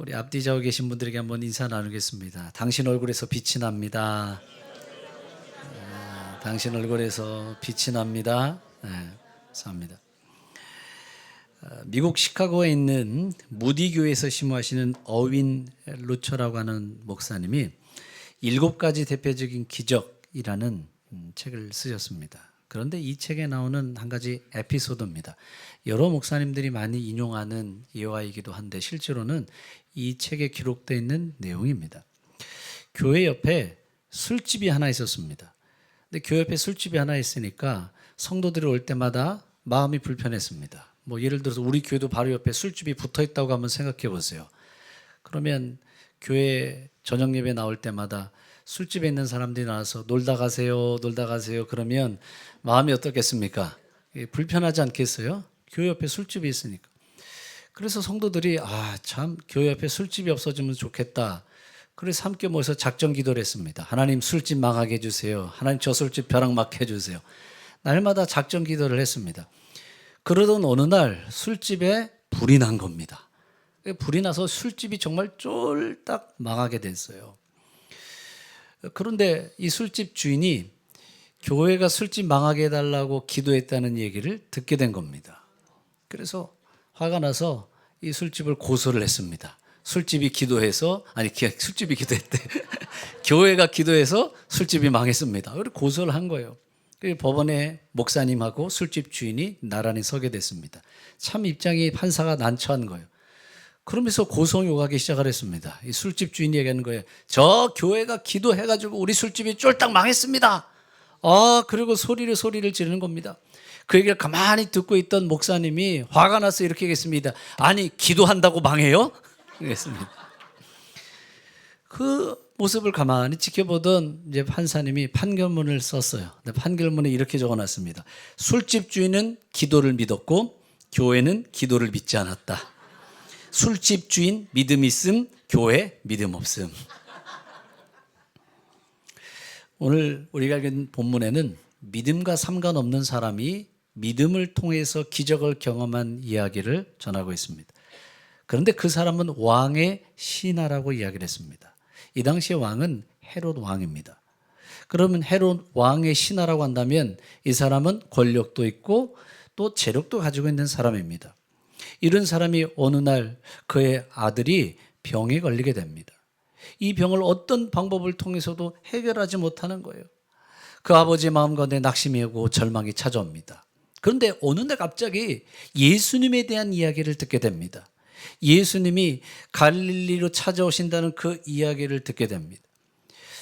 우리 앞뒤 좌우 계신 분들에게 한번 인사 나누겠습니다. 당신 얼굴에서 빛이 납니다. 당신 얼굴에서 빛이 납니다. 감사합니다. 미국 시카고에 있는 무디 교회에서 심호하시는 어윈 루처라고 하는 목사님이 7가지 대표적인 기적이라는 책을 쓰셨습니다. 그런데 이 책에 나오는 한 가지 에피소드입니다. 여러 목사님들이 많이 인용하는 예화이기도 한데 실제로는 이 책에 기록되어 있는 내용입니다. 교회 옆에 술집이 하나 있었습니다. 근데 교회 옆에 술집이 하나 있으니까 성도들이 올 때마다 마음이 불편했습니다. 예를 들어서 우리 교회도 바로 옆에 술집이 붙어 있다고 한번 생각해 보세요. 그러면 교회 저녁 예배 나올 때마다 술집에 있는 사람들이 나와서 놀다 가세요, 놀다 가세요. 그러면 마음이 어떻겠습니까? 불편하지 않겠어요? 교회 옆에 술집이 있으니까. 그래서 성도들이 참 교회 옆에 술집이 없어지면 좋겠다. 그래서 함께 모여서 작전 기도를 했습니다. 하나님 술집 망하게 해주세요. 하나님 저 술집 벼락 맞게 해주세요. 날마다 작전 기도를 했습니다. 그러던 어느 날 술집에 불이 난 겁니다. 불이 나서 술집이 정말 쫄딱 망하게 됐어요. 그런데 이 술집 주인이 교회가 술집 망하게 해달라고 기도했다는 얘기를 듣게 된 겁니다. 그래서 화가 나서 이 술집을 고소를 했습니다. 술집이 기도했대. 교회가 기도해서 술집이 망했습니다. 그래서 고소를 한 거예요. 법원에 목사님하고 술집 주인이 나란히 서게 됐습니다. 참 입장이 판사가 난처한 거예요. 그러면서 고소 요구하기 시작을 했습니다. 이 술집 주인이 얘기하는 거예요. 저 교회가 기도해가지고 우리 술집이 쫄딱 망했습니다. 그리고 소리를 지르는 겁니다. 그 얘기를 가만히 듣고 있던 목사님이 화가 나서 이렇게 얘기했습니다. 아니 기도한다고 망해요? 그랬습니다. 그 모습을 가만히 지켜보던 이제 판사님이 판결문을 썼어요. 판결문에 이렇게 적어놨습니다. 술집 주인은 기도를 믿었고 교회는 기도를 믿지 않았다. 술집 주인 믿음 있음, 교회 믿음 없음. 오늘 우리가 읽은 본문에는 믿음과 상관없는 사람이 믿음을 통해서 기적을 경험한 이야기를 전하고 있습니다. 그런데 그 사람은 왕의 신하라고 이야기를 했습니다. 이 당시의 왕은 헤롯 왕입니다. 그러면 헤롯 왕의 신하라고 한다면 이 사람은 권력도 있고 또 재력도 가지고 있는 사람입니다. 이런 사람이 어느 날 그의 아들이 병에 걸리게 됩니다. 이 병을 어떤 방법을 통해서도 해결하지 못하는 거예요. 그 아버지의 마음 가운데 낙심이 오고 절망이 찾아옵니다. 그런데 어느 날 갑자기 예수님에 대한 이야기를 듣게 됩니다. 예수님이 갈릴리로 찾아오신다는 그 이야기를 듣게 됩니다.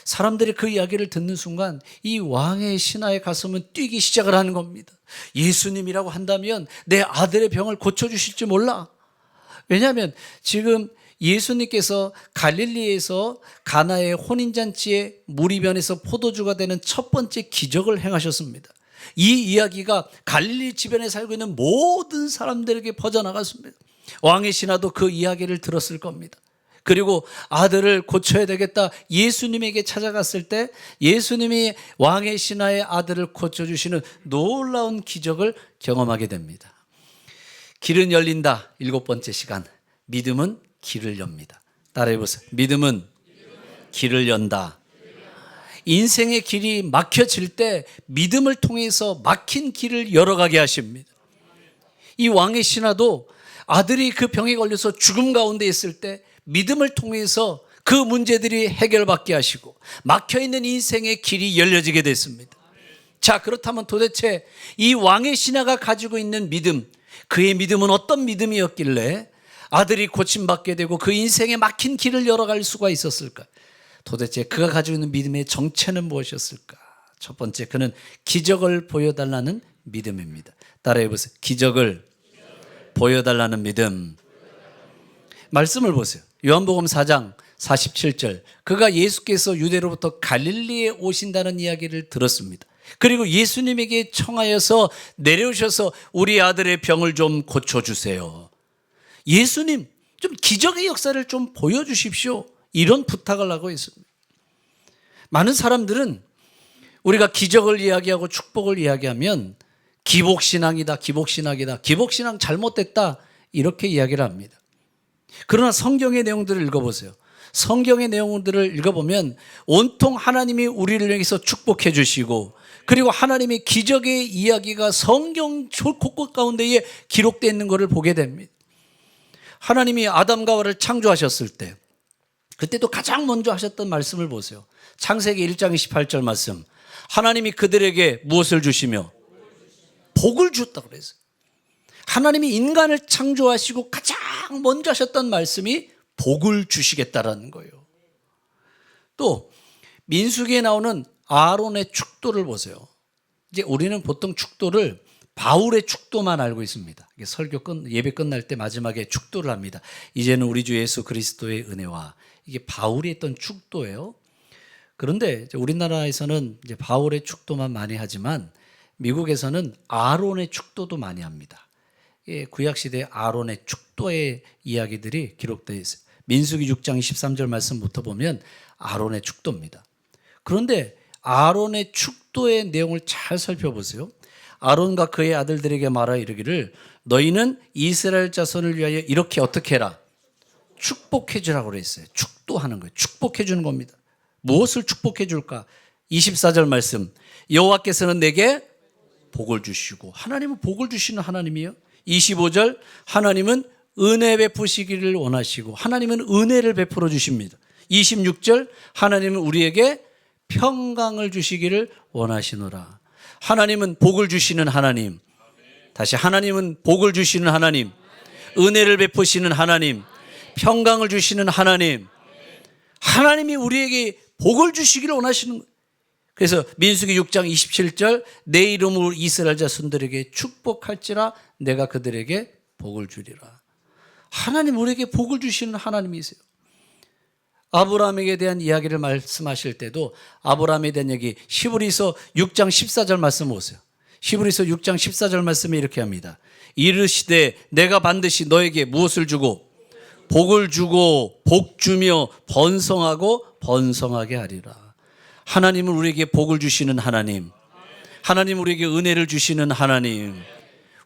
사람들이 그 이야기를 듣는 순간 이 왕의 신하의 가슴은 뛰기 시작을 하는 겁니다. 예수님이라고 한다면 내 아들의 병을 고쳐주실지 몰라. 왜냐하면 지금 예수님께서 갈릴리에서 가나의 혼인잔치에 물이 변해서 포도주가 되는 첫 번째 기적을 행하셨습니다. 이 이야기가 갈릴리 주변에 살고 있는 모든 사람들에게 퍼져나갔습니다. 왕의 신하도 그 이야기를 들었을 겁니다. 그리고 아들을 고쳐야 되겠다 예수님에게 찾아갔을 때 예수님이 왕의 신하의 아들을 고쳐주시는 놀라운 기적을 경험하게 됩니다. 길은 열린다. 7번째 시간. 믿음은 길을 엽니다. 따라해보세요. 믿음은 길을 연다. 인생의 길이 막혀질 때 믿음을 통해서 막힌 길을 열어가게 하십니다. 이 왕의 신하도 아들이 그 병에 걸려서 죽음 가운데 있을 때 믿음을 통해서 그 문제들이 해결받게 하시고 막혀있는 인생의 길이 열려지게 됐습니다. 자, 그렇다면 도대체 이 왕의 신하가 가지고 있는 믿음, 그의 믿음은 어떤 믿음이었길래 아들이 고침받게 되고 그 인생에 막힌 길을 열어갈 수가 있었을까? 도대체 그가 가지고 있는 믿음의 정체는 무엇이었을까? 첫 번째, 그는 기적을 보여달라는 믿음입니다. 따라해보세요. 기적을 보여달라는 믿음. 말씀을 보세요. 요한복음 4장 47절. 그가 예수께서 유대로부터 갈릴리에 오신다는 이야기를 들었습니다. 그리고 예수님에게 청하여서 내려오셔서 우리 아들의 병을 좀 고쳐주세요. 예수님, 좀 기적의 역사를 좀 보여주십시오. 이런 부탁을 하고 있습니다. 많은 사람들은 우리가 기적을 이야기하고 축복을 이야기하면 기복신앙이다, 기복신앙이다, 기복신앙 잘못됐다 이렇게 이야기를 합니다. 그러나 성경의 내용들을 읽어보세요. 성경의 내용들을 읽어보면 온통 하나님이 우리를 위해서 축복해 주시고, 그리고 하나님의 기적의 이야기가 성경 곳곳 가운데에 기록되어 있는 것을 보게 됩니다. 하나님이 아담과 하와를 창조하셨을 때 그때도 가장 먼저 하셨던 말씀을 보세요. 창세기 1장 28절 말씀. 하나님이 그들에게 무엇을 주시며 복을 주었다고 그랬어요. 하나님이 인간을 창조하시고 가장 먼저 하셨던 말씀이 복을 주시겠다라는 거예요. 또 민수기에 나오는 아론의 축도를 보세요. 이제 우리는 보통 축도를 바울의 축도만 알고 있습니다. 예배 끝날 때 마지막에 축도를 합니다. 이제는 우리 주 예수 그리스도의 은혜와, 이게 바울이 했던 축도예요. 그런데 우리나라에서는 이제 바울의 축도만 많이 하지만 미국에서는 아론의 축도도 많이 합니다. 구약시대 아론의 축도의 이야기들이 기록되어 있어요. 민수기 6장 13절 말씀부터 보면 아론의 축도입니다. 그런데 아론의 축도의 내용을 잘 살펴보세요. 아론과 그의 아들들에게 말하 이르기를 너희는 이스라엘 자손을 위하여 이렇게 어떻게 해라? 축복해 주라고 그랬어요. 축도하는 거예요. 축복해 주는 겁니다. 무엇을 축복해 줄까? 24절 말씀. 여호와께서는 내게 복을 주시고, 하나님은 복을 주시는 하나님이에요. 25절 하나님은 은혜 베푸시기를 원하시고, 하나님은 은혜를 베풀어 주십니다. 26절 하나님은 우리에게 평강을 주시기를 원하시노라. 하나님은 복을 주시는 하나님. 다시, 하나님은 복을 주시는 하나님, 은혜를 베푸시는 하나님, 평강을 주시는 하나님. 하나님이 우리에게 복을 주시기를 원하시는 거예요. 그래서 민수기 6장 27절 내 이름으로 이스라엘 자손들에게 축복할지라 내가 그들에게 복을 주리라. 하나님 우리에게 복을 주시는 하나님이세요. 아브라함에게 대한 이야기를 말씀하실 때도 아브라함에 대한 얘기, 히브리서 6장 14절 말씀 보세요. 히브리서 6장 14절 말씀에 이렇게 합니다. 이르시되 내가 반드시 너에게 무엇을 주고 복을 주고 복 주며 번성하고 번성하게 하리라. 하나님은 우리에게 복을 주시는 하나님, 하나님 우리에게 은혜를 주시는 하나님,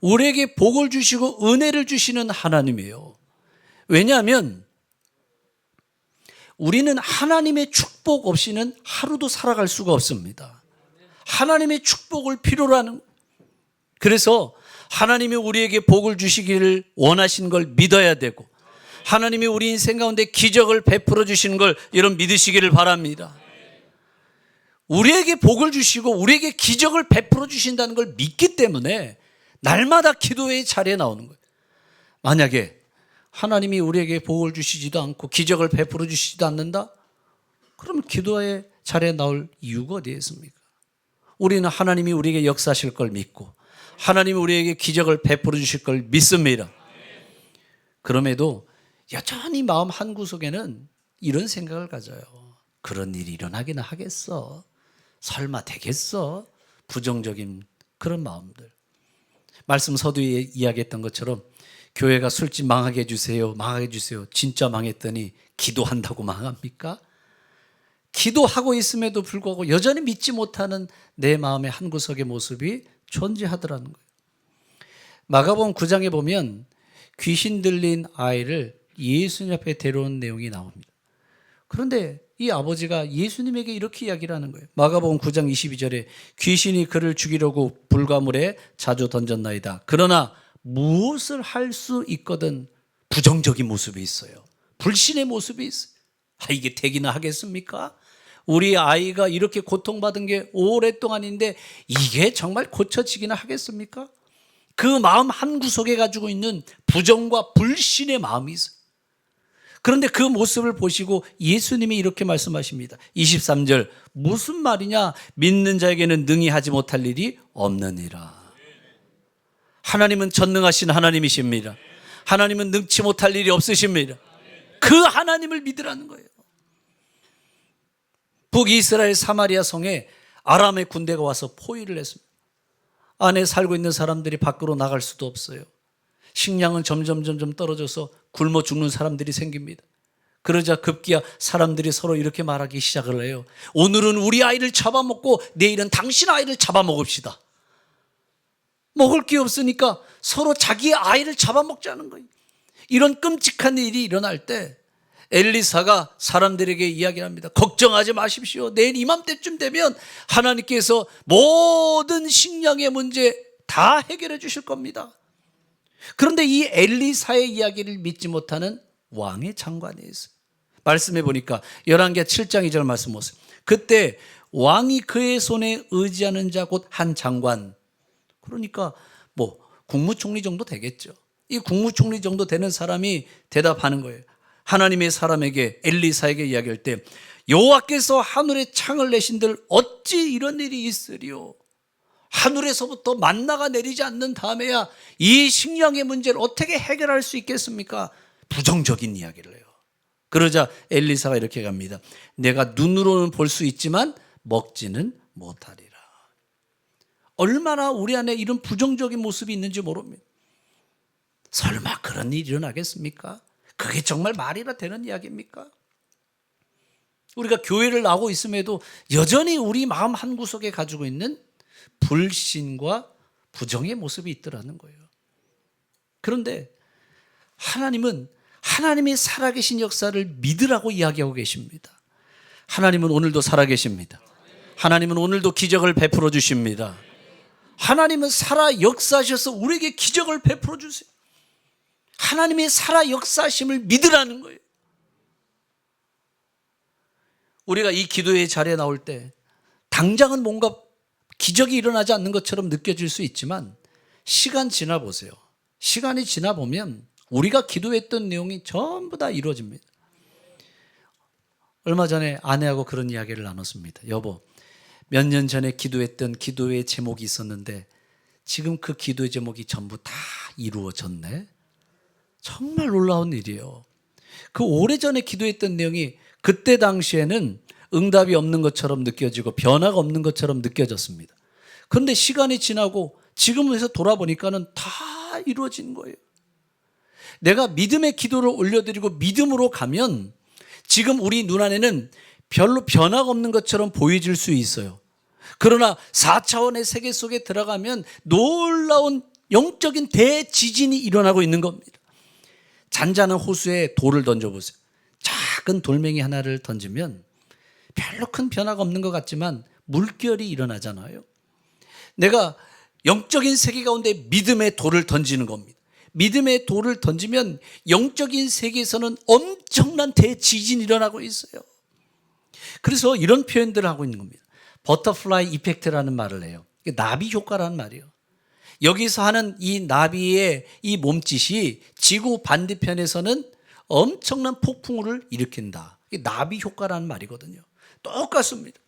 우리에게 복을 주시고 은혜를 주시는 하나님이에요. 왜냐하면 우리는 하나님의 축복 없이는 하루도 살아갈 수가 없습니다. 하나님의 축복을 필요로 하는, 그래서 하나님이 우리에게 복을 주시기를 원하시는 걸 믿어야 되고, 하나님이 우리 인생 가운데 기적을 베풀어 주시는 걸 여러분 믿으시기를 바랍니다. 우리에게 복을 주시고 우리에게 기적을 베풀어 주신다는 걸 믿기 때문에 날마다 기도의 자리에 나오는 거예요. 만약에 하나님이 우리에게 복을 주시지도 않고 기적을 베풀어 주시지도 않는다? 그러면 기도의 자리에 나올 이유가 어디에 있습니까? 우리는 하나님이 우리에게 역사하실 걸 믿고 하나님이 우리에게 기적을 베풀어 주실 걸 믿습니다. 그럼에도 여전히 마음 한구석에는 이런 생각을 가져요. 그런 일이 일어나기는 하겠어? 설마 되겠어? 부정적인 그런 마음들. 말씀 서두에 이야기했던 것처럼 교회가 술집 망하게 해주세요, 망하게 해주세요. 진짜 망했더니 기도한다고 망합니까? 기도하고 있음에도 불구하고 여전히 믿지 못하는 내 마음의 한구석의 모습이 존재하더라는 거예요. 마가복음 9장에 보면 귀신 들린 아이를 예수님 앞에 데려온 내용이 나옵니다. 그런데 이 아버지가 예수님에게 이렇게 이야기를 하는 거예요. 마가복음 9장 22절에 귀신이 그를 죽이려고 불가물에 자주 던졌나이다. 그러나 무엇을 할 수 있거든 부정적인 모습이 있어요. 불신의 모습이 있어요. 이게 되기나 하겠습니까? 우리 아이가 이렇게 고통받은 게 오랫동안인데 이게 정말 고쳐지기나 하겠습니까? 그 마음 한구석에 가지고 있는 부정과 불신의 마음이 있어요. 그런데 그 모습을 보시고 예수님이 이렇게 말씀하십니다. 23절 무슨 말이냐? 믿는 자에게는 능히 하지 못할 일이 없느니라. 하나님은 전능하신 하나님이십니다. 하나님은 능치 못할 일이 없으십니다. 그 하나님을 믿으라는 거예요. 북이스라엘 사마리아 성에 아람의 군대가 와서 포위를 했습니다. 안에 살고 있는 사람들이 밖으로 나갈 수도 없어요. 식량은 점점 떨어져서 굶어 죽는 사람들이 생깁니다. 그러자 급기야 사람들이 서로 이렇게 말하기 시작을 해요. 오늘은 우리 아이를 잡아먹고 내일은 당신 아이를 잡아먹읍시다. 먹을 게 없으니까 서로 자기의 아이를 잡아먹자는 거예요. 이런 끔찍한 일이 일어날 때 엘리사가 사람들에게 이야기합니다. 걱정하지 마십시오. 내일 이맘때쯤 되면 하나님께서 모든 식량의 문제 다 해결해 주실 겁니다. 그런데 이 엘리사의 이야기를 믿지 못하는 왕의 장관이 있어요. 말씀해 보니까 열왕기하 7장 2절 말씀 보세요. 그때 왕이 그의 손에 의지하는 자 곧 한 장관, 그러니까 뭐 국무총리 정도 되겠죠. 이 국무총리 정도 되는 사람이 대답하는 거예요. 하나님의 사람에게, 엘리사에게 이야기할 때, 여호와께서 하늘에 창을 내신들 어찌 이런 일이 있으리요? 하늘에서부터 만나가 내리지 않는 다음에야 이 식량의 문제를 어떻게 해결할 수 있겠습니까? 부정적인 이야기를 해요. 그러자 엘리사가 이렇게 갑니다. 내가 눈으로는 볼 수 있지만 먹지는 못하리라. 얼마나 우리 안에 이런 부정적인 모습이 있는지 모릅니다. 설마 그런 일이 일어나겠습니까? 그게 정말 말이나 되는 이야기입니까? 우리가 교회를 나오고 있음에도 여전히 우리 마음 한구석에 가지고 있는 불신과 부정의 모습이 있더라는 거예요. 그런데 하나님은 하나님의 살아계신 역사를 믿으라고 이야기하고 계십니다. 하나님은 오늘도 살아계십니다. 하나님은 오늘도 기적을 베풀어 주십니다. 하나님은 살아 역사하셔서 우리에게 기적을 베풀어 주세요. 하나님의 살아 역사하심을 믿으라는 거예요. 우리가 이 기도의 자리에 나올 때 당장은 뭔가 기적이 일어나지 않는 것처럼 느껴질 수 있지만 시간 지나 보세요. 시간이 지나 보면 우리가 기도했던 내용이 전부 다 이루어집니다. 얼마 전에 아내하고 그런 이야기를 나눴습니다. 여보, 몇 년 전에 기도했던 기도의 제목이 있었는데 지금 그 기도의 제목이 전부 다 이루어졌네. 정말 놀라운 일이에요. 그 오래전에 기도했던 내용이 그때 당시에는 응답이 없는 것처럼 느껴지고 변화가 없는 것처럼 느껴졌습니다. 그런데 시간이 지나고 지금에서 돌아보니까는 다 이루어진 거예요. 내가 믿음의 기도를 올려드리고 믿음으로 가면 지금 우리 눈안에는 별로 변화가 없는 것처럼 보여질 수 있어요. 그러나 4차원의 세계 속에 들어가면 놀라운 영적인 대지진이 일어나고 있는 겁니다. 잔잔한 호수에 돌을 던져보세요. 작은 돌멩이 하나를 던지면 별로 큰 변화가 없는 것 같지만 물결이 일어나잖아요. 내가 영적인 세계 가운데 믿음의 돌을 던지는 겁니다. 믿음의 돌을 던지면 영적인 세계에서는 엄청난 대지진이 일어나고 있어요. 그래서 이런 표현들을 하고 있는 겁니다. 버터플라이 이펙트라는 말을 해요. 나비 효과라는 말이에요. 여기서 하는 이 나비의 이 몸짓이 지구 반대편에서는 엄청난 폭풍우를 일으킨다. 이게 나비 효과라는 말이거든요. 똑같습니다.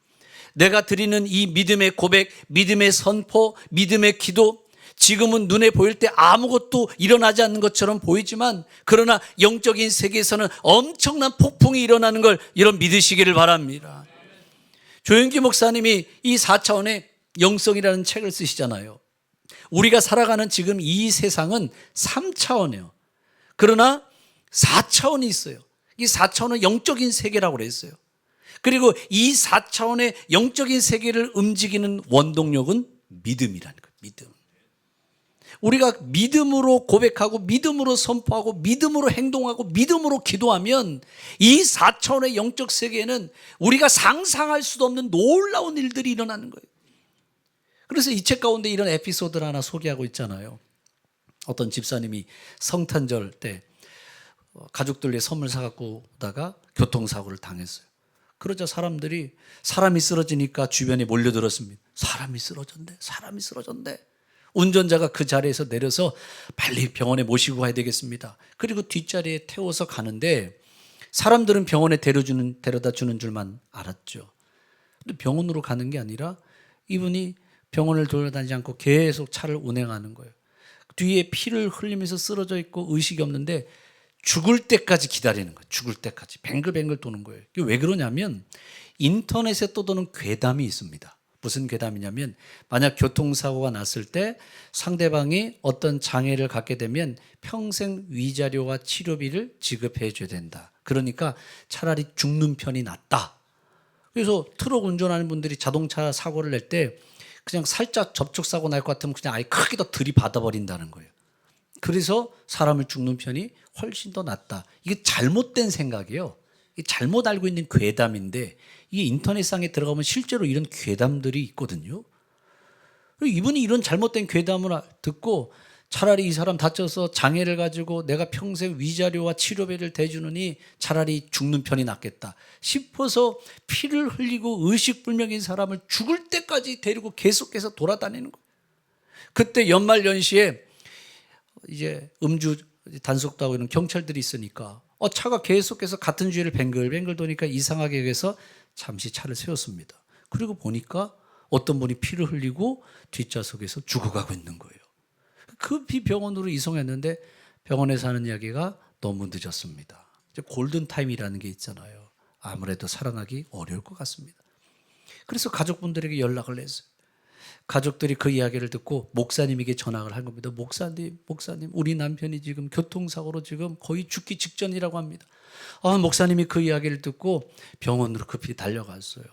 내가 드리는 이 믿음의 고백, 믿음의 선포, 믿음의 기도, 지금은 눈에 보일 때 아무것도 일어나지 않는 것처럼 보이지만 그러나 영적인 세계에서는 엄청난 폭풍이 일어나는 걸 여러분 믿으시기를 바랍니다. 조영기 목사님이 이 4차원의 영성이라는 책을 쓰시잖아요. 우리가 살아가는 지금 이 세상은 3차원이에요. 그러나 4차원이 있어요. 이 4차원은 영적인 세계라고 그랬어요. 그리고 이 4차원의 영적인 세계를 움직이는 원동력은 믿음이라는 거예요. 믿음. 우리가 믿음으로 고백하고 믿음으로 선포하고 믿음으로 행동하고 믿음으로 기도하면 이 4차원의 영적 세계에는 우리가 상상할 수도 없는 놀라운 일들이 일어나는 거예요. 그래서 이 책 가운데 이런 에피소드를 하나 소개하고 있잖아요. 어떤 집사님이 성탄절 때 가족들에게 선물 사갖고 오다가 교통사고를 당했어요. 그러자 사람이 쓰러지니까 주변에 몰려들었습니다. 사람이 쓰러졌네. 운전자가 그 자리에서 내려서 빨리 병원에 모시고 가야 되겠습니다. 그리고 뒷자리에 태워서 가는데 사람들은 병원에 데려다 주는 줄만 알았죠. 근데 병원으로 가는 게 아니라 이분이 병원을 돌아다니지 않고 계속 차를 운행하는 거예요. 뒤에 피를 흘리면서 쓰러져 있고 의식이 없는데 죽을 때까지 기다리는 거예요. 죽을 때까지 뱅글뱅글 도는 거예요. 이게 왜 그러냐면 인터넷에 떠도는 괴담이 있습니다. 무슨 괴담이냐면 만약 교통사고가 났을 때 상대방이 어떤 장애를 갖게 되면 평생 위자료와 치료비를 지급해 줘야 된다. 그러니까 차라리 죽는 편이 낫다. 그래서 트럭 운전하는 분들이 자동차 사고를 낼 때 그냥 살짝 접촉사고 날 것 같으면 그냥 아예 크게 더 들이받아 버린다는 거예요. 그래서 사람을 죽는 편이 훨씬 더 낫다. 이게 잘못된 생각이에요. 이게 잘못 알고 있는 괴담인데 이게 인터넷상에 들어가면 실제로 이런 괴담들이 있거든요. 이분이 이런 잘못된 괴담을 듣고 차라리 이 사람 다쳐서 장애를 가지고 내가 평생 위자료와 치료비를 대주느니 차라리 죽는 편이 낫겠다 싶어서 피를 흘리고 의식불명인 사람을 죽을 때까지 데리고 계속해서 돌아다니는 거예요. 그때 연말연시에 이제 음주 단속도 하고 이런 경찰들이 있으니까 차가 계속해서 같은 주위를 뱅글뱅글 도니까 이상하게 여기서 잠시 차를 세웠습니다. 그리고 보니까 어떤 분이 피를 흘리고 뒷좌석에서 죽어가고 있는 거예요. 급히 병원으로 이송했는데 병원에서 하는 이야기가 너무 늦었습니다. 이제 골든타임이라는 게 있잖아요. 아무래도 살아나기 어려울 것 같습니다. 그래서 가족분들에게 연락을 했어요. 가족들이 그 이야기를 듣고 목사님에게 전화를 한 겁니다. 목사님, 우리 남편이 지금 교통사고로 지금 거의 죽기 직전이라고 합니다. 목사님이 그 이야기를 듣고 병원으로 급히 달려갔어요.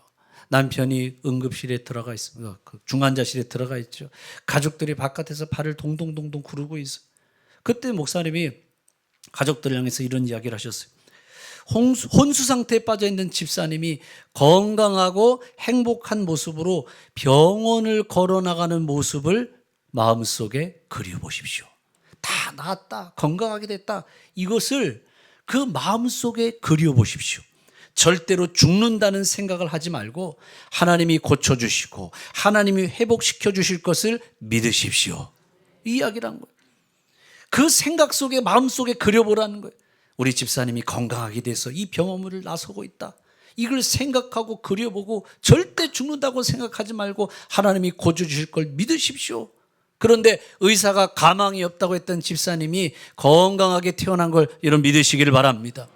남편이 응급실에 들어가 있습니다. 그 중환자실에 들어가 있죠. 가족들이 바깥에서 발을 동동동동 구르고 있어요. 그때 목사님이 가족들을 향해서 이런 이야기를 하셨어요. 혼수 상태에 빠져 있는 집사님이 건강하고 행복한 모습으로 병원을 걸어 나가는 모습을 마음속에 그려보십시오. 다 나았다, 건강하게 됐다. 이것을 그 마음속에 그려보십시오. 절대로 죽는다는 생각을 하지 말고 하나님이 고쳐주시고 하나님이 회복시켜 주실 것을 믿으십시오. 이 이야기란 거예요. 그 생각 속에 마음속에 그려보라는 거예요. 우리 집사님이 건강하게 돼서 이 병원을 나서고 있다. 이걸 생각하고 그려보고 절대 죽는다고 생각하지 말고 하나님이 고쳐주실 걸 믿으십시오. 그런데 의사가 가망이 없다고 했던 집사님이 건강하게 태어난 걸 여러분 믿으시기를 바랍니다.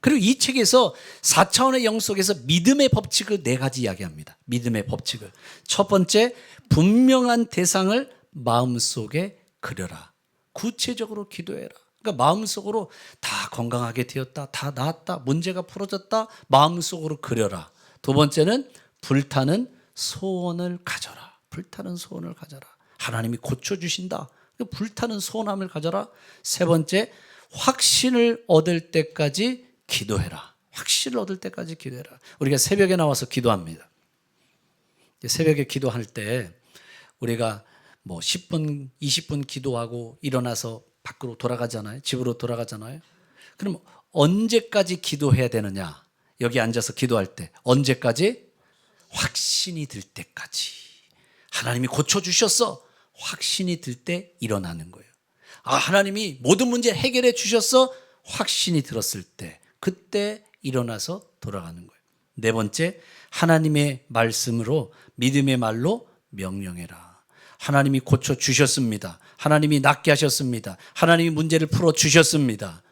그리고 이 책에서 4차원의 영 속에서 믿음의 법칙을 4가지 이야기합니다. 믿음의 법칙을. 첫 번째, 분명한 대상을 마음속에 그려라. 구체적으로 기도해라. 그러니까 마음속으로 다 건강하게 되었다, 다 나았다, 문제가 풀어졌다, 마음속으로 그려라. 두 번째는 불타는 소원을 가져라. 불타는 소원을 가져라. 하나님이 고쳐주신다. 불타는 소원함을 가져라. 세 번째, 확신을 얻을 때까지 기도해라. 확신을 얻을 때까지 기도해라. 우리가 새벽에 나와서 기도합니다. 새벽에 기도할 때 우리가 10분, 20분 기도하고 일어나서 밖으로 돌아가잖아요. 집으로 돌아가잖아요. 그럼 언제까지 기도해야 되느냐? 여기 앉아서 기도할 때 언제까지? 확신이 들 때까지. 하나님이 고쳐주셨어. 확신이 들 때 일어나는 거예요. 하나님이 모든 문제 해결해 주셨어. 확신이 들었을 때 그때 일어나서 돌아가는 거예요. 네 번째, 하나님의 말씀으로 믿음의 말로 명령해라. 하나님이 고쳐주셨습니다. 하나님이 낫게 하셨습니다. 하나님이 문제를 풀어주셨습니다.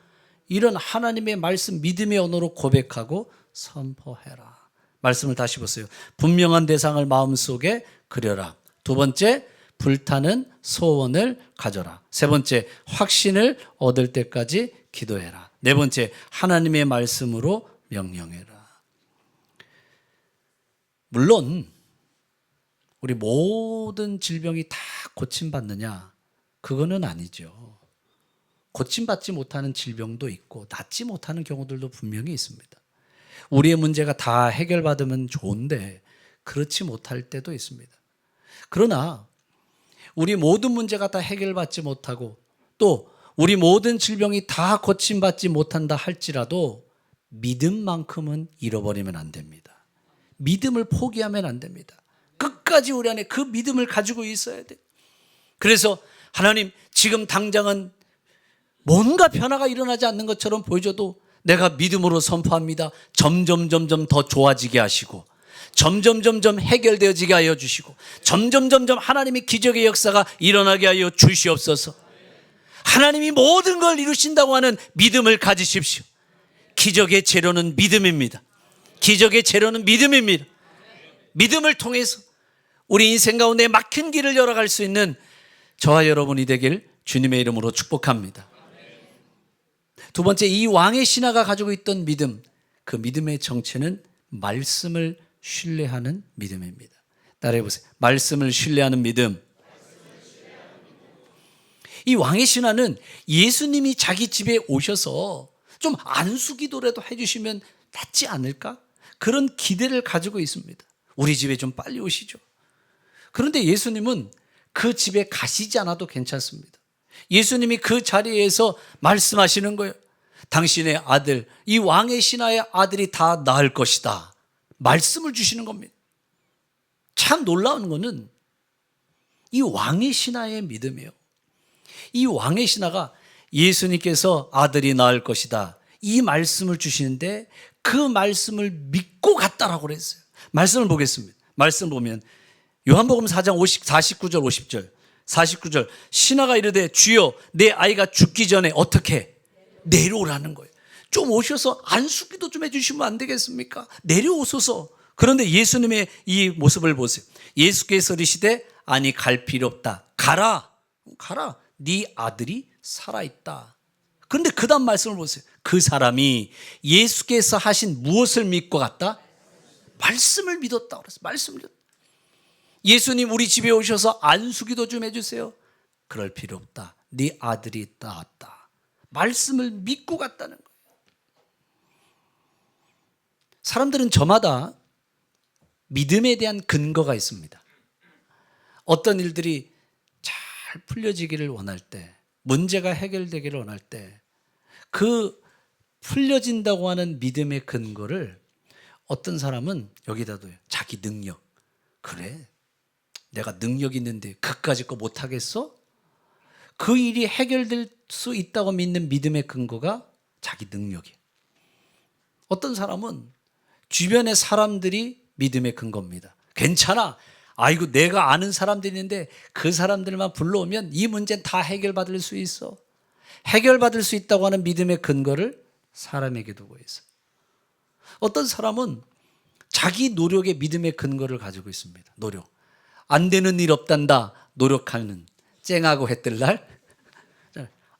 이런 하나님의 말씀 믿음의 언어로 고백하고 선포해라. 말씀을 다시 보세요. 분명한 대상을 마음속에 그려라. 두 번째, 불타는 소원을 가져라. 세 번째, 확신을 얻을 때까지 기도해라. 네 번째, 하나님의 말씀으로 명령해라. 물론 우리 모든 질병이 다 고침받느냐? 그거는 아니죠. 고침받지 못하는 질병도 있고 낫지 못하는 경우들도 분명히 있습니다. 우리의 문제가 다 해결받으면 좋은데 그렇지 못할 때도 있습니다. 그러나 우리 모든 문제가 다 해결받지 못하고 또 우리 모든 질병이 다 고침받지 못한다 할지라도 믿음만큼은 잃어버리면 안 됩니다. 믿음을 포기하면 안 됩니다. 끝까지 우리 안에 그 믿음을 가지고 있어야 돼요. 그래서 하나님, 지금 당장은 뭔가 변화가 일어나지 않는 것처럼 보여줘도 내가 믿음으로 선포합니다. 점점 더 좋아지게 하시고 점점 해결되어지게 하여 주시고 점점 하나님의 기적의 역사가 일어나게 하여 주시옵소서. 하나님이 모든 걸 이루신다고 하는 믿음을 가지십시오. 기적의 재료는 믿음입니다. 기적의 재료는 믿음입니다. 믿음을 통해서 우리 인생 가운데 막힌 길을 열어갈 수 있는 저와 여러분이 되길 주님의 이름으로 축복합니다. 두 번째, 이 왕의 신하가 가지고 있던 믿음, 그 믿음의 정체는 말씀을 신뢰하는 믿음입니다. 따라해 보세요. 말씀을 신뢰하는 믿음. 이 왕의 신하는 예수님이 자기 집에 오셔서 좀 안수기도라도 해주시면 낫지 않을까? 그런 기대를 가지고 있습니다. 우리 집에 좀 빨리 오시죠. 그런데 예수님은 그 집에 가시지 않아도 괜찮습니다. 예수님이 그 자리에서 말씀하시는 거예요. 당신의 아들, 이 왕의 신하의 아들이 다 나을 것이다. 말씀을 주시는 겁니다. 참 놀라운 거는 이 왕의 신하의 믿음이에요. 이 왕의 신하가 예수님께서 아들이 나을 것이다, 이 말씀을 주시는데 그 말씀을 믿고 갔다라고 그랬어요. 말씀을 보겠습니다. 말씀 보면 요한복음 4장 49절 50절 49절 신하가 이르되 주여 내 아이가 죽기 전에 어떻게 내려오라는 거예요. 좀 오셔서 안수기도 좀 해주시면 안 되겠습니까? 내려오소서. 그런데 예수님의 이 모습을 보세요. 예수께서 이르시되 아니 갈 필요 없다. 가라. 네 아들이 살아있다. 그런데 그 다음 말씀을 보세요. 그 사람이 예수께서 하신 무엇을 믿고 갔다? 말씀을 믿었다 그랬어요. 말씀을 믿었다. 예수님 우리 집에 오셔서 안수기도 좀 해주세요. 그럴 필요 없다. 네 아들이 나았다. 말씀을 믿고 갔다는 거예요. 사람들은 저마다 믿음에 대한 근거가 있습니다. 어떤 일들이 잘 풀려지기를 원할 때, 문제가 해결되기를 원할 때, 그 풀려진다고 하는 믿음의 근거를 어떤 사람은 여기다 둬요. 자기 능력. 그래, 내가 능력 있는데 그까짓 거 못하겠어? 그 일이 해결될 수 있다고 믿는 믿음의 근거가 자기 능력이에요. 어떤 사람은 주변의 사람들이 믿음의 근거입니다. 괜찮아. 아이고 내가 아는 사람들이 있는데 그 사람들만 불러오면 이 문제는 다 해결받을 수 있어. 해결받을 수 있다고 하는 믿음의 근거를 사람에게 두고 있어. 어떤 사람은 자기 노력의 믿음의 근거를 가지고 있습니다. 노력. 안 되는 일 없단다. 노력하는. 쨍하고 해뜰날.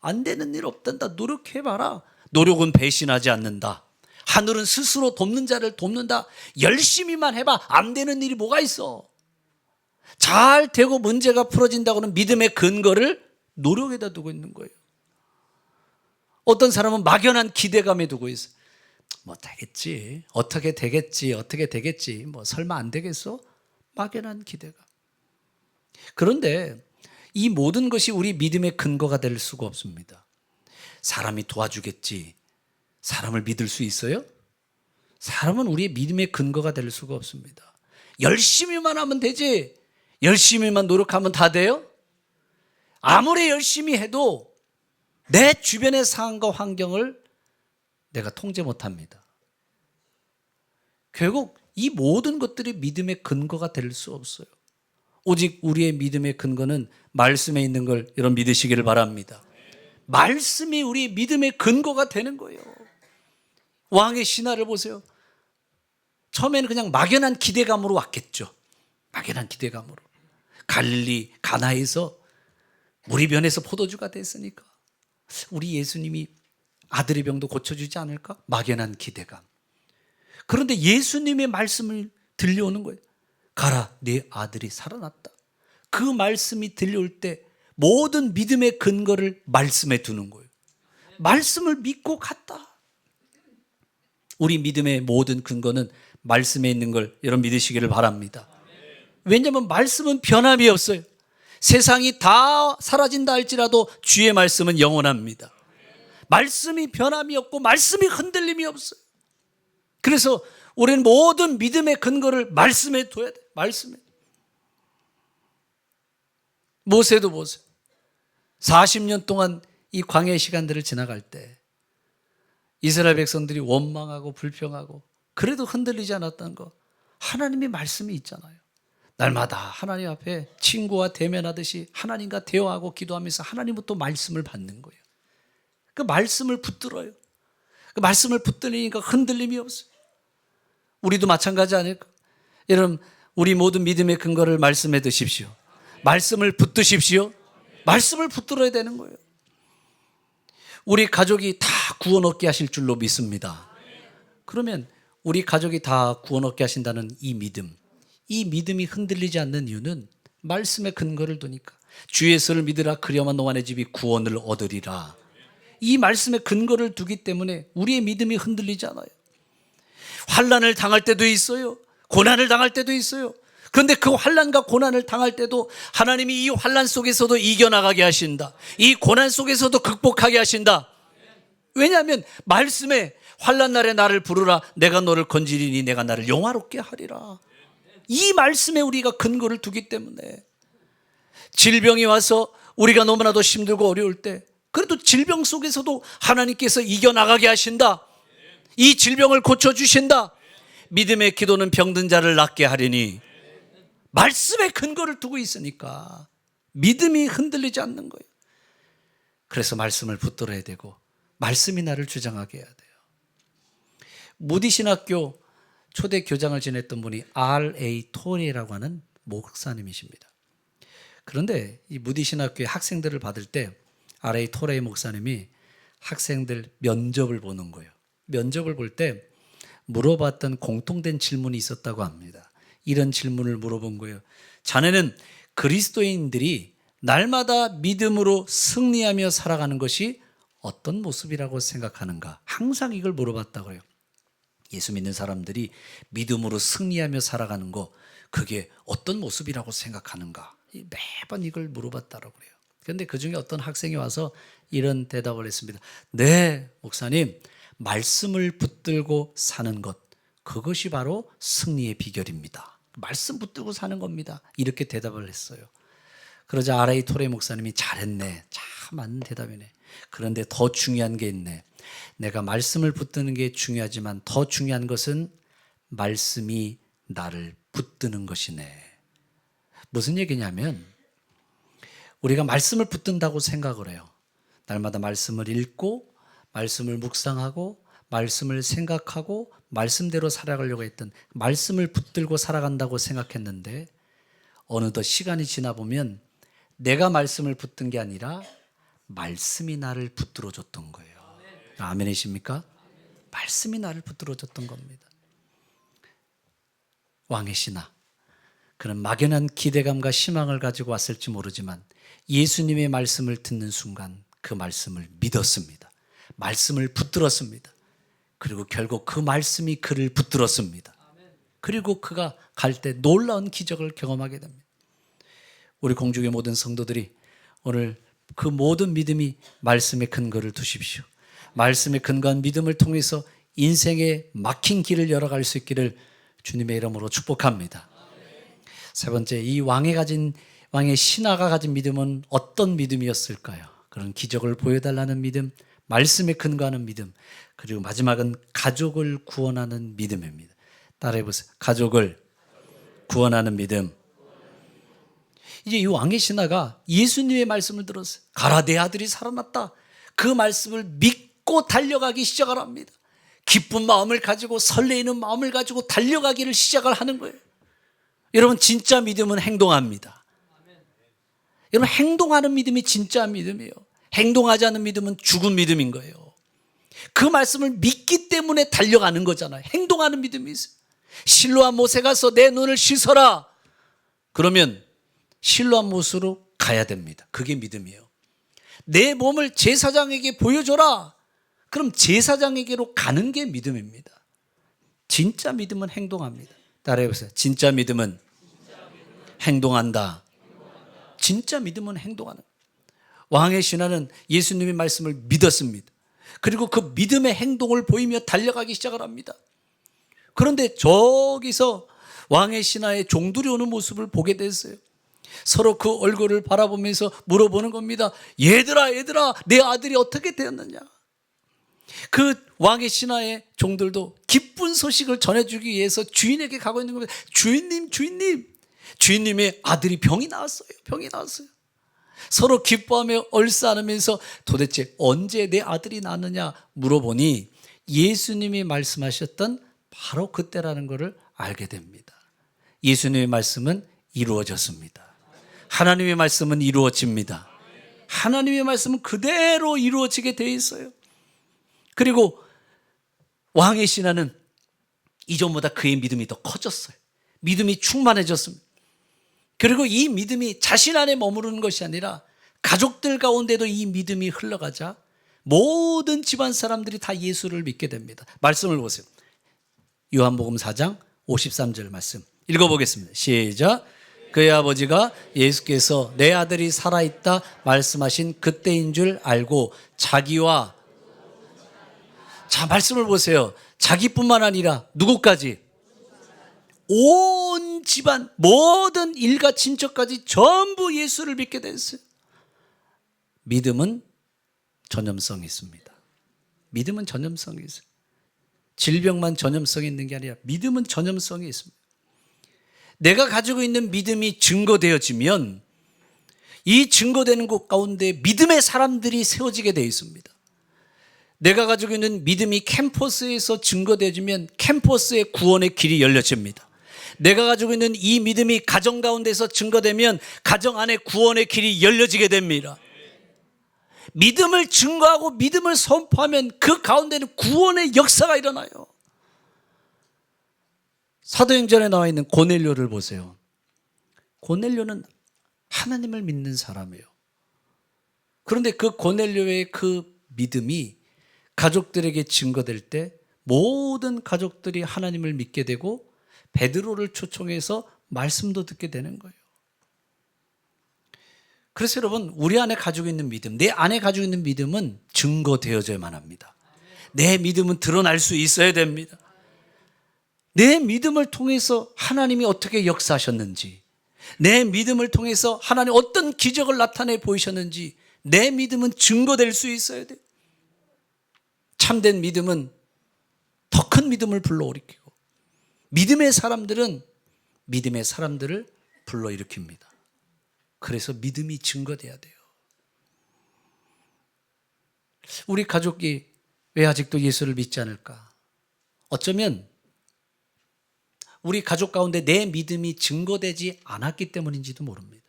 안 되는 일 없단다. 노력해봐라. 노력은 배신하지 않는다. 하늘은 스스로 돕는 자를 돕는다. 열심히만 해봐. 안 되는 일이 뭐가 있어. 잘 되고 문제가 풀어진다고는 믿음의 근거를 노력에다 두고 있는 거예요. 어떤 사람은 막연한 기대감에 두고 있어요. 뭐 되겠지. 어떻게 되겠지. 뭐 설마 안 되겠어? 막연한 기대감. 그런데 이 모든 것이 우리 믿음의 근거가 될 수가 없습니다. 사람이 도와주겠지. 사람을 믿을 수 있어요? 사람은 우리의 믿음의 근거가 될 수가 없습니다. 열심히만 하면 되지. 열심히만 노력하면 다 돼요? 아무리 열심히 해도 내 주변의 상황과 환경을 내가 통제 못합니다. 결국 이 모든 것들이 믿음의 근거가 될 수 없어요. 오직 우리의 믿음의 근거는 말씀에 있는 걸 여러분 믿으시기를 바랍니다. 말씀이 우리의 믿음의 근거가 되는 거예요. 왕의 신하를 보세요. 처음에는 그냥 막연한 기대감으로 왔겠죠. 막연한 기대감으로. 갈릴리 가나에서 물이 변해서 포도주가 됐으니까 우리 예수님이 아들의 병도 고쳐주지 않을까? 막연한 기대감. 그런데 예수님의 말씀을 들려오는 거예요. 가라, 네 아들이 살아났다. 그 말씀이 들려올 때 모든 믿음의 근거를 말씀에 두는 거예요. 말씀을 믿고 갔다. 우리 믿음의 모든 근거는 말씀에 있는 걸 여러분 믿으시기를 바랍니다. 왜냐하면 말씀은 변함이 없어요. 세상이 다 사라진다 할지라도 주의 말씀은 영원합니다. 말씀이 변함이 없고 말씀이 흔들림이 없어요. 그래서 우리는 모든 믿음의 근거를 말씀에 둬야 돼. 말씀에. 모세도 보세요. 40년 동안 이 광야의 시간들을 지나갈 때 이스라엘 백성들이 원망하고 불평하고 그래도 흔들리지 않았다는 거, 하나님의 말씀이 있잖아요. 날마다 하나님 앞에 친구와 대면하듯이 하나님과 대화하고 기도하면서 하나님부터 말씀을 받는 거예요. 그 말씀을 붙들어요. 그 말씀을 붙들리니까 흔들림이 없어요. 우리도 마찬가지 아닐까? 여러분, 우리 모든 믿음의 근거를 말씀에 두십시오. 말씀을 붙드십시오. 말씀을 붙들어야 되는 거예요. 우리 가족이 다 구원 얻게 하실 줄로 믿습니다. 그러면 우리 가족이 다 구원 얻게 하신다는 이 믿음이 흔들리지 않는 이유는 말씀의 근거를 두니까. 주 예수를 믿으라 그리하면 너와 내 집이 구원을 얻으리라. 이 말씀에 근거를 두기 때문에 우리의 믿음이 흔들리지 않아요. 환난을 당할 때도 있어요. 고난을 당할 때도 있어요. 그런데 그 환난과 고난을 당할 때도 하나님이 이 환난 속에서도 이겨나가게 하신다. 이 고난 속에서도 극복하게 하신다. 왜냐하면 말씀에 환난 날에 나를 부르라 내가 너를 건지리니 내가 나를 영화롭게 하리라. 이 말씀에 우리가 근거를 두기 때문에 질병이 와서 우리가 너무나도 힘들고 어려울 때 그래도 질병 속에서도 하나님께서 이겨나가게 하신다. 이 질병을 고쳐주신다. 믿음의 기도는 병든 자를 낫게 하리니 말씀에 근거를 두고 있으니까 믿음이 흔들리지 않는 거예요. 그래서 말씀을 붙들어야 되고 말씀이 나를 주장하게 해야 돼요. 무디 신학교 초대 교장을 지냈던 분이 R.A. 토레라고 하는 목사님이십니다. 그런데 이 무디 신학교의 학생들을 받을 때 R.A. 토레 목사님이 학생들 면접을 보는 거예요. 면접을 볼 때 물어봤던 공통된 질문이 있었다고 합니다. 이런 질문을 물어본 거예요. 자네는 그리스도인들이 날마다 믿음으로 승리하며 살아가는 것이 어떤 모습이라고 생각하는가? 항상 이걸 물어봤다고 해요. 예수 믿는 사람들이 믿음으로 승리하며 살아가는 거 그게 어떤 모습이라고 생각하는가? 매번 이걸 물어봤다고 그래요. 그런데 그중에 어떤 학생이 와서 이런 대답을 했습니다. 네, 목사님, 말씀을 붙들고 사는 것 그것이 바로 승리의 비결입니다. 말씀 붙들고 사는 겁니다. 이렇게 대답을 했어요. 그러자 R.A. 토레 목사님이 잘했네. 참 맞는 대답이네. 그런데 더 중요한 게 있네. 내가 말씀을 붙드는 게 중요하지만 더 중요한 것은 말씀이 나를 붙드는 것이네. 무슨 얘기냐면 우리가 말씀을 붙든다고 생각을 해요. 날마다 말씀을 읽고 말씀을 묵상하고 말씀을 생각하고 말씀대로 살아가려고 했던 말씀을 붙들고 살아간다고 생각했는데 어느덧 시간이 지나 보면 내가 말씀을 붙든 게 아니라 말씀이 나를 붙들어 줬던 거예요. 아멘이십니까? 말씀이 나를 붙들어 줬던 겁니다. 왕의 신하, 그는 막연한 기대감과 희망을 가지고 왔을지 모르지만 예수님의 말씀을 듣는 순간 그 말씀을 믿었습니다. 말씀을 붙들었습니다. 그리고 결국 그 말씀이 그를 붙들었습니다. 그리고 그가 갈 때 놀라운 기적을 경험하게 됩니다. 우리 공중의 모든 성도들이 오늘 그 모든 믿음이 말씀의 근거를 두십시오. 말씀에 근거한 믿음을 통해서 인생의 막힌 길을 열어갈 수 있기를 주님의 이름으로 축복합니다. 세 번째, 이 왕의 신하가 가진 믿음은 어떤 믿음이었을까요? 그런 기적을 보여달라는 믿음, 말씀에 근거하는 믿음, 그리고 마지막은 가족을 구원하는 믿음입니다. 따라해 보세요. 가족을 구원하는 믿음. 이제 이 왕의 신하가 예수님의 말씀을 들었어요. 가라, 내 아들이 살아났다. 그 말씀을 믿고 달려가기 시작을 합니다. 기쁜 마음을 가지고 설레이는 마음을 가지고 달려가기를 시작을 하는 거예요. 여러분, 진짜 믿음은 행동합니다. 여러분, 행동하는 믿음이 진짜 믿음이에요. 행동하지 않는 믿음은 죽은 믿음인 거예요. 그 말씀을 믿기 때문에 달려가는 거잖아요. 행동하는 믿음이 있어요. 실로암 못에 가서 내 눈을 씻어라. 그러면 실로암 못으로 가야 됩니다. 그게 믿음이에요. 내 몸을 제사장에게 보여줘라. 그럼 제사장에게로 가는 게 믿음입니다. 진짜 믿음은 행동합니다. 따라해보세요. 진짜 믿음은 행동한다. 진짜 믿음은 행동하는. 왕의 신하는 예수님의 말씀을 믿었습니다. 그리고 그 믿음의 행동을 보이며 달려가기 시작을 합니다. 그런데 저기서 왕의 신하의 종들이 오는 모습을 보게 됐어요. 서로 그 얼굴을 바라보면서 물어보는 겁니다. 얘들아, 내 아들이 어떻게 되었느냐. 그 왕의 신하의 종들도 기쁜 소식을 전해주기 위해서 주인에게 가고 있는 겁니다. 주인님의 아들이 병이 나왔어요. 서로 기뻐하며 얼싸안으면서 도대체 언제 내 아들이 낳느냐 물어보니 예수님이 말씀하셨던 바로 그때라는 것을 알게 됩니다. 예수님의 말씀은 이루어졌습니다. 하나님의 말씀은 이루어집니다. 하나님의 말씀은 그대로 이루어지게 되어 있어요. 그리고 왕의 신하는 이전보다 그의 믿음이 더 커졌어요. 믿음이 충만해졌습니다. 그리고 이 믿음이 자신 안에 머무르는 것이 아니라 가족들 가운데도 이 믿음이 흘러가자 모든 집안 사람들이 다 예수를 믿게 됩니다. 말씀을 보세요. 요한복음 4장 53절 말씀 읽어보겠습니다. 시작. 그의 아버지가 예수께서 내 아들이 살아있다 말씀하신 그때인 줄 알고 자기와, 자, 말씀을 보세요. 자기뿐만 아니라 누구까지? 온 집안 모든 일가 친척까지 전부 예수를 믿게 됐어요. 믿음은 전염성이 있습니다. 믿음은 전염성이 있어요. 질병만 전염성이 있는 게 아니라 믿음은 전염성이 있습니다. 내가 가지고 있는 믿음이 증거되어지면 이 증거되는 곳 가운데 믿음의 사람들이 세워지게 되어 있습니다. 내가 가지고 있는 믿음이 캠퍼스에서 증거되어지면 캠퍼스의 구원의 길이 열려집니다. 내가 가지고 있는 이 믿음이 가정 가운데서 증거되면 가정 안에 구원의 길이 열려지게 됩니다. 믿음을 증거하고 믿음을 선포하면 그 가운데는 구원의 역사가 일어나요. 사도행전에 나와 있는 고넬료를 보세요. 고넬료는 하나님을 믿는 사람이에요. 그런데 그 고넬료의 그 믿음이 가족들에게 증거될 때 모든 가족들이 하나님을 믿게 되고 베드로를 초청해서 말씀도 듣게 되는 거예요. 그래서 여러분, 우리 안에 가지고 있는 믿음, 내 안에 가지고 있는 믿음은 증거되어져야만 합니다. 내 믿음은 드러날 수 있어야 됩니다. 내 믿음을 통해서 하나님이 어떻게 역사하셨는지, 내 믿음을 통해서 하나님 어떤 기적을 나타내 보이셨는지 내 믿음은 증거될 수 있어야 돼요. 참된 믿음은 더 큰 믿음을 불러일으키고 믿음의 사람들은 믿음의 사람들을 불러일으킵니다. 그래서 믿음이 증거돼야 돼요. 우리 가족이 왜 아직도 예수를 믿지 않을까? 어쩌면 우리 가족 가운데 내 믿음이 증거되지 않았기 때문인지도 모릅니다.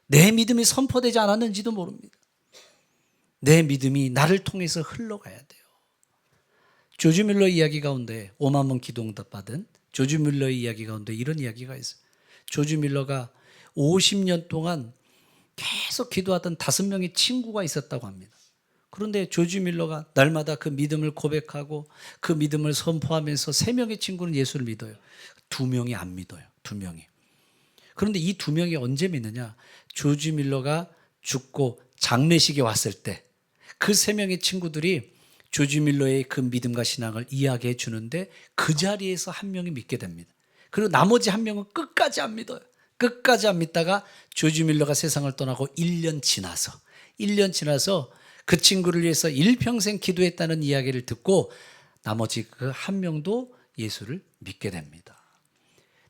내 믿음이 선포되지 않았는지도 모릅니다. 내 믿음이 나를 통해서 흘러가야 돼요. 조지 뮬러 이야기 가운데 5만 번 기도응답 받은 조지 뮬러의 이야기 가운데 이런 이야기가 있어요. 조지 뮬러가 50년 동안 계속 기도하던 5명의 친구가 있었다고 합니다. 그런데 조지 뮬러가 날마다 그 믿음을 고백하고 그 믿음을 선포하면서 3명의 친구는 예수를 믿어요. 2명이 안 믿어요. 2명이. 그런데 이 2명이 언제 믿느냐? 조지 뮬러가 죽고 장례식에 왔을 때 그 3명의 친구들이 조지 뮬러의 그 믿음과 신앙을 이야기해 주는데 그 자리에서 1명이 믿게 됩니다. 그리고 나머지 1명은 끝까지 안 믿어요. 끝까지 안 믿다가 조지 뮬러가 세상을 떠나고 1년 지나서 그 친구를 위해서 일평생 기도했다는 이야기를 듣고 나머지 그 1명도 예수를 믿게 됩니다.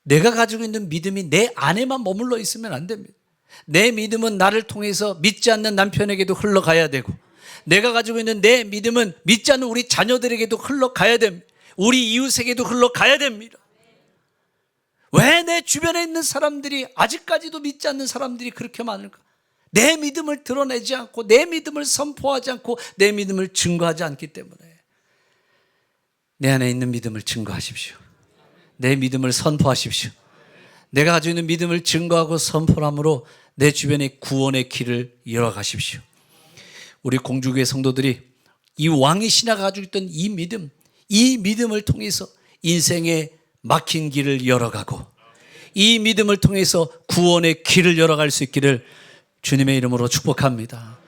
내가 가지고 있는 믿음이 내 안에만 머물러 있으면 안 됩니다. 내 믿음은 나를 통해서 믿지 않는 남편에게도 흘러가야 되고, 내가 가지고 있는 내 믿음은 믿지 않는 우리 자녀들에게도 흘러가야 됩니다. 우리 이웃에게도 흘러가야 됩니다. 왜 내 주변에 있는 사람들이 아직까지도 믿지 않는 사람들이 그렇게 많을까? 내 믿음을 드러내지 않고 내 믿음을 선포하지 않고 내 믿음을 증거하지 않기 때문에. 내 안에 있는 믿음을 증거하십시오. 내 믿음을 선포하십시오. 내가 가지고 있는 믿음을 증거하고 선포함으로 내 주변에 구원의 길을 열어가십시오. 우리 공주교회 성도들이 이 왕의 신하가 가지고 있던 이 믿음을 통해서 인생의 막힌 길을 열어가고 이 믿음을 통해서 구원의 길을 열어갈 수 있기를 주님의 이름으로 축복합니다.